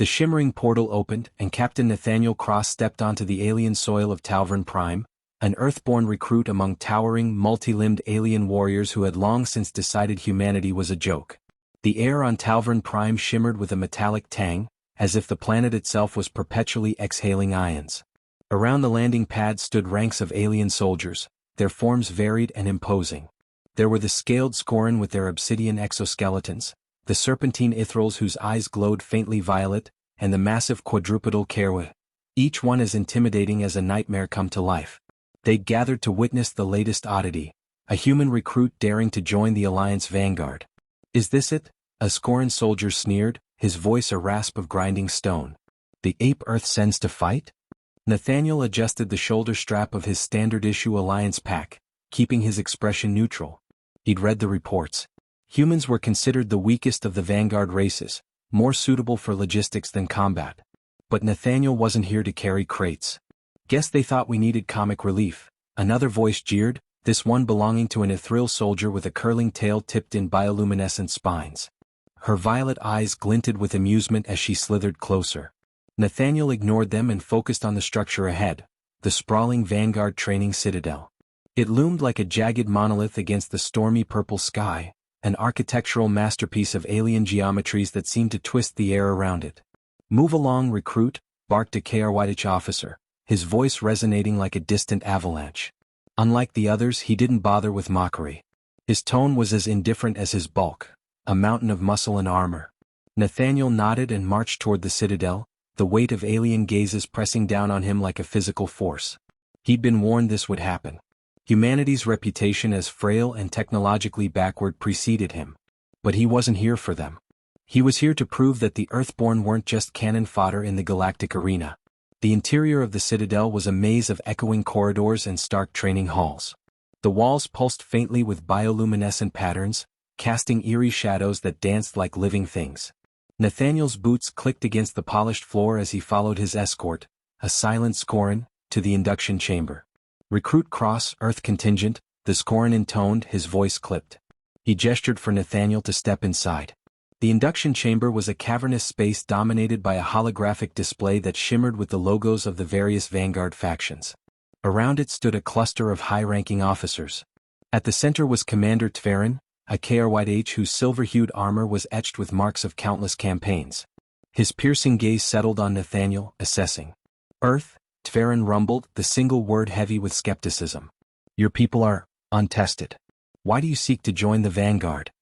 The shimmering portal opened, and Captain Nathaniel Cross stepped onto the alien soil of Talvern Prime, an Earthborn recruit among towering, multi-limbed alien warriors who had long since decided humanity was a joke. The air on Talvern Prime shimmered with a metallic tang, as if the planet itself was perpetually exhaling ions. Around the landing pad stood ranks of alien soldiers, their forms varied and imposing. There were the scaled Scoran with their obsidian exoskeletons, the serpentine Ithrals whose eyes glowed faintly violet, and the massive quadrupedal Kerwa, each one as intimidating as a nightmare come to life. They'd gathered to witness the latest oddity, a human recruit daring to join the Alliance vanguard. "Is this it?" a Scoran soldier sneered, his voice a rasp of grinding stone. "The ape Earth sends to fight?" Nathaniel adjusted the shoulder strap of his standard-issue Alliance pack, keeping his expression neutral. He'd read the reports. Humans were considered the weakest of the vanguard races, more suitable for logistics than combat. But Nathaniel wasn't here to carry crates. "Guess they thought we needed comic relief," another voice jeered, this one belonging to an Ithril soldier with a curling tail tipped in bioluminescent spines. Her violet eyes glinted with amusement as she slithered closer. Nathaniel ignored them and focused on the structure ahead, the sprawling vanguard training citadel. It loomed like a jagged monolith against the stormy purple sky, an architectural masterpiece of alien geometries that seemed to twist the air around it. "Move along, recruit," barked a KRYH officer, his voice resonating like a distant avalanche. Unlike the others, he didn't bother with mockery. His tone was as indifferent as his bulk, a mountain of muscle and armor. Nathaniel nodded and marched toward the citadel, the weight of alien gazes pressing down on him like a physical force. He'd been warned this would happen. Humanity's reputation as frail and technologically backward preceded him. But he wasn't here for them. He was here to prove that the Earthborn weren't just cannon fodder in the galactic arena. The interior of the citadel was a maze of echoing corridors and stark training halls. The walls pulsed faintly with bioluminescent patterns, casting eerie shadows that danced like living things. Nathaniel's boots clicked against the polished floor as he followed his escort, a silent Scoran, to the induction chamber. "Recruit Cross, Earth contingent," the Scoran intoned, his voice clipped. He gestured for Nathaniel to step inside. The induction chamber was a cavernous space dominated by a holographic display that shimmered with the logos of the various vanguard factions. Around it stood a cluster of high-ranking officers. At the center was Commander Tverin, a KRYH whose silver-hued armor was etched with marks of countless campaigns. His piercing gaze settled on Nathaniel, assessing. "Earth," Tverin rumbled, the single word heavy with skepticism. "Your people are untested. Why do you seek to join the vanguard?"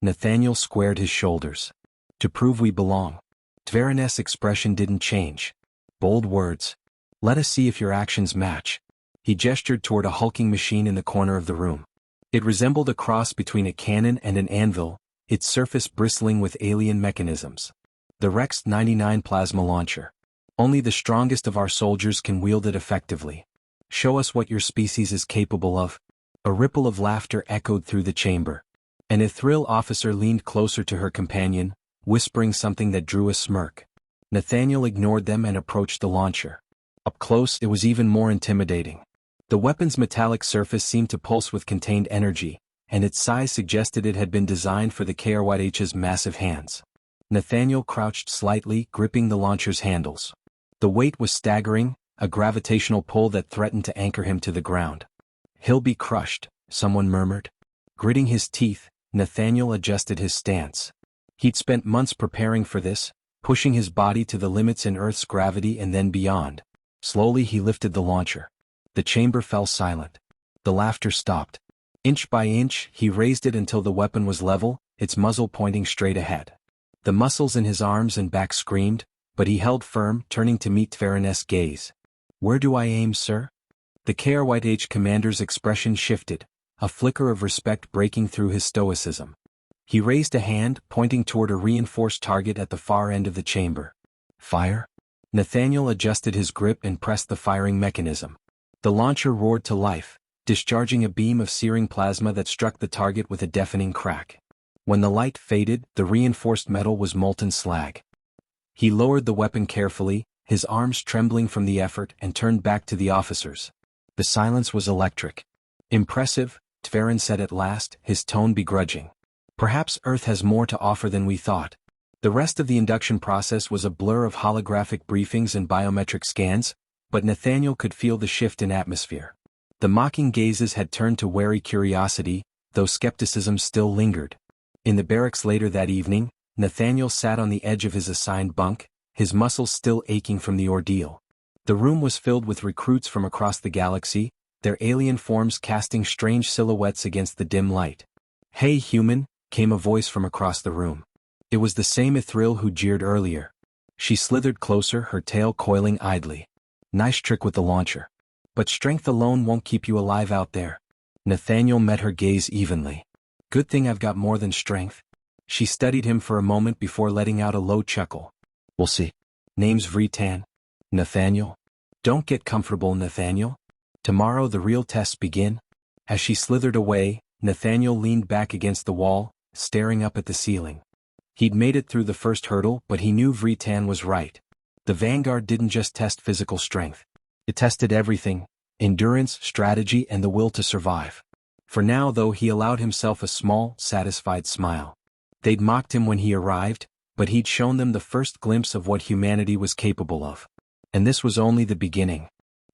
Nathaniel squared his shoulders. "To prove we belong." Tverin's expression didn't change. "Bold words. Let us see if your actions match." He gestured toward a hulking machine in the corner of the room. It resembled a cross between a cannon and an anvil, its surface bristling with alien mechanisms. The Rex 99 plasma launcher. "Only the strongest of our soldiers can wield it effectively. Show us what your species is capable of." A ripple of laughter echoed through the chamber. An Ithril officer leaned closer to her companion, whispering something that drew a smirk. Nathaniel ignored them and approached the launcher. Up close, it was even more intimidating. The weapon's metallic surface seemed to pulse with contained energy, and its size suggested it had been designed for the KRYH's massive hands. Nathaniel crouched slightly, gripping the launcher's handles. The weight was staggering, a gravitational pull that threatened to anchor him to the ground. "He'll be crushed," someone murmured. Gritting his teeth, Nathaniel adjusted his stance. He'd spent months preparing for this, pushing his body to the limits in Earth's gravity and then beyond. Slowly he lifted the launcher. The chamber fell silent. The laughter stopped. Inch by inch, he raised it until the weapon was level, its muzzle pointing straight ahead. The muscles in his arms and back screamed, but he held firm, turning to meet Tverin's gaze. "Where do I aim, sir?" The KRYH commander's expression shifted, a flicker of respect breaking through his stoicism. He raised a hand, pointing toward a reinforced target at the far end of the chamber. "Fire?" Nathaniel adjusted his grip and pressed the firing mechanism. The launcher roared to life, discharging a beam of searing plasma that struck the target with a deafening crack. When the light faded, the reinforced metal was molten slag. He lowered the weapon carefully, his arms trembling from the effort, and turned back to the officers. The silence was electric. "Impressive," Tverin said at last, his tone begrudging. "Perhaps Earth has more to offer than we thought." The rest of the induction process was a blur of holographic briefings and biometric scans, but Nathaniel could feel the shift in atmosphere. The mocking gazes had turned to wary curiosity, though skepticism still lingered. In the barracks later that evening, Nathaniel sat on the edge of his assigned bunk, his muscles still aching from the ordeal. The room was filled with recruits from across the galaxy, their alien forms casting strange silhouettes against the dim light. "Hey human," came a voice from across the room. It was the same Ithril who jeered earlier. She slithered closer, her tail coiling idly. "Nice trick with the launcher. But strength alone won't keep you alive out there." Nathaniel met her gaze evenly. "Good thing I've got more than strength." She studied him for a moment before letting out a low chuckle. "We'll see. Name's Vritan." "Nathaniel?" "Don't get comfortable, Nathaniel. Tomorrow the real tests begin." As she slithered away, Nathaniel leaned back against the wall, staring up at the ceiling. He'd made it through the first hurdle, but he knew Vritan was right. The Vanguard didn't just test physical strength. It tested everything: endurance, strategy, and the will to survive. For now, though, he allowed himself a small, satisfied smile. They'd mocked him when he arrived, but he'd shown them the first glimpse of what humanity was capable of. And this was only the beginning.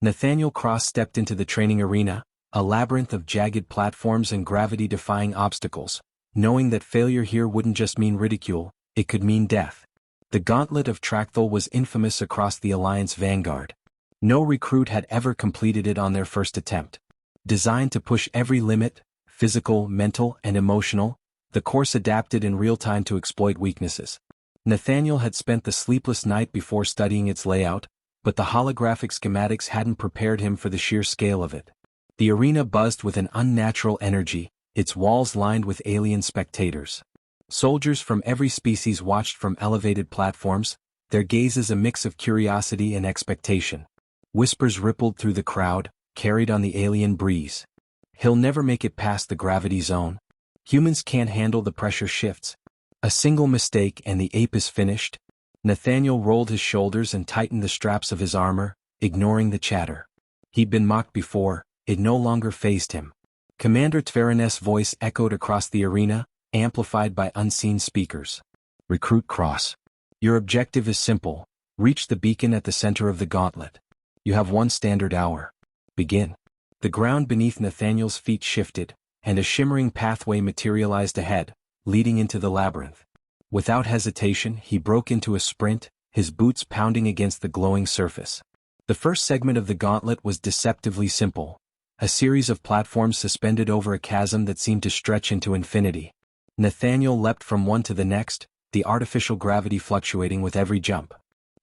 Nathaniel Cross stepped into the training arena, a labyrinth of jagged platforms and gravity-defying obstacles, knowing that failure here wouldn't just mean ridicule, it could mean death. The gauntlet of Tracthal was infamous across the Alliance Vanguard. No recruit had ever completed it on their first attempt. Designed to push every limit, physical, mental, and emotional, the course adapted in real time to exploit weaknesses. Nathaniel had spent the sleepless night before studying its layout, but the holographic schematics hadn't prepared him for the sheer scale of it. The arena buzzed with an unnatural energy, its walls lined with alien spectators. Soldiers from every species watched from elevated platforms, their gazes a mix of curiosity and expectation. Whispers rippled through the crowd, carried on the alien breeze. "He'll never make it past the gravity zone. Humans can't handle the pressure shifts. A single mistake and the ape is finished." Nathaniel rolled his shoulders and tightened the straps of his armor, ignoring the chatter. He'd been mocked before, it no longer fazed him. Commander Tveranes' voice echoed across the arena, amplified by unseen speakers. "Recruit Cross. Your objective is simple: reach the beacon at the center of the gauntlet. You have 1 standard hour. Begin." The ground beneath Nathaniel's feet shifted, and a shimmering pathway materialized ahead, leading into the labyrinth. Without hesitation, he broke into a sprint, his boots pounding against the glowing surface. The first segment of the gauntlet was deceptively simple: a series of platforms suspended over a chasm that seemed to stretch into infinity. Nathaniel leapt from one to the next, the artificial gravity fluctuating with every jump.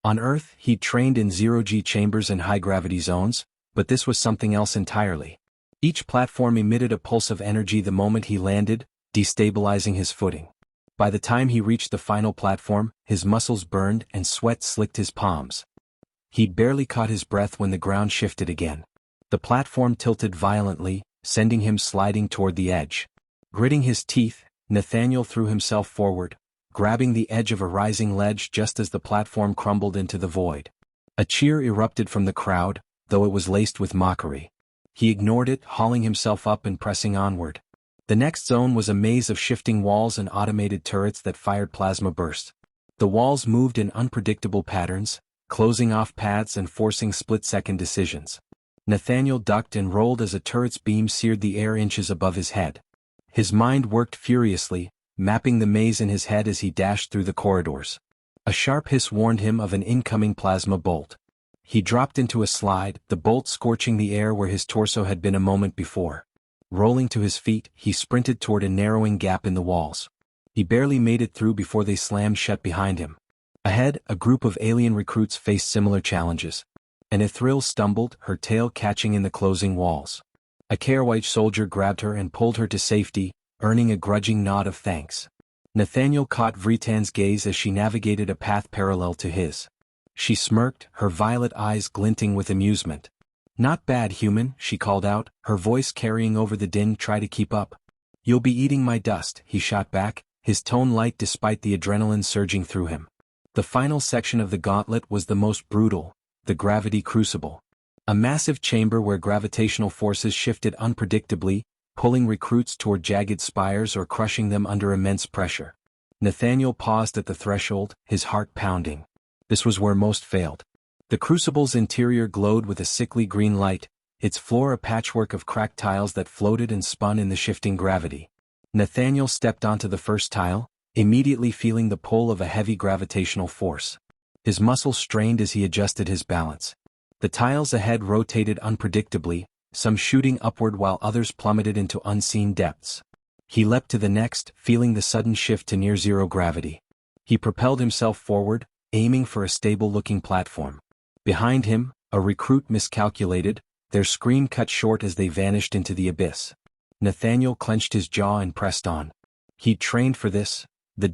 On Earth, he'd trained in zero-G chambers and high-gravity zones, but this was something else entirely. Each platform emitted a pulse of energy the moment he landed, destabilizing his footing. By the time he reached the final platform, his muscles burned and sweat slicked his palms. He'd barely caught his breath when the ground shifted again. The platform tilted violently, sending him sliding toward the edge. Gritting his teeth, Nathaniel threw himself forward, grabbing the edge of a rising ledge just as the platform crumbled into the void. A cheer erupted from the crowd, though it was laced with mockery. He ignored it, hauling himself up and pressing onward. The next zone was a maze of shifting walls and automated turrets that fired plasma bursts. The walls moved in unpredictable patterns, closing off paths and forcing split-second decisions. Nathaniel ducked and rolled as a turret's beam seared the air inches above his head. His mind worked furiously, mapping the maze in his head as he dashed through the corridors. A sharp hiss warned him of an incoming plasma bolt. He dropped into a slide, the bolt scorching the air where his torso had been a moment before. Rolling to his feet, he sprinted toward a narrowing gap in the walls. He barely made it through before they slammed shut behind him. Ahead, a group of alien recruits faced similar challenges. An Ithril stumbled, her tail catching in the closing walls. A Kairwite soldier grabbed her and pulled her to safety, earning a grudging nod of thanks. Nathaniel caught Vritan's gaze as she navigated a path parallel to his. She smirked, her violet eyes glinting with amusement. "Not bad, human," she called out, her voice carrying over the din. "Try to keep up." "You'll be eating my dust," he shot back, his tone light despite the adrenaline surging through him. The final section of the gauntlet was the most brutal, the gravity crucible. A massive chamber where gravitational forces shifted unpredictably, pulling recruits toward jagged spires or crushing them under immense pressure. Nathaniel paused at the threshold, his heart pounding. This was where most failed. The crucible's interior glowed with a sickly green light, its floor a patchwork of cracked tiles that floated and spun in the shifting gravity. Nathaniel stepped onto the first tile, immediately feeling the pull of a heavy gravitational force. His muscles strained as he adjusted his balance. The tiles ahead rotated unpredictably, some shooting upward while others plummeted into unseen depths. He leapt to the next, feeling the sudden shift to near-zero gravity. He propelled himself forward, aiming for a stable-looking platform. Behind him, a recruit miscalculated, their scream cut short as they vanished into the abyss. Nathaniel clenched his jaw and pressed on. He'd trained for this, the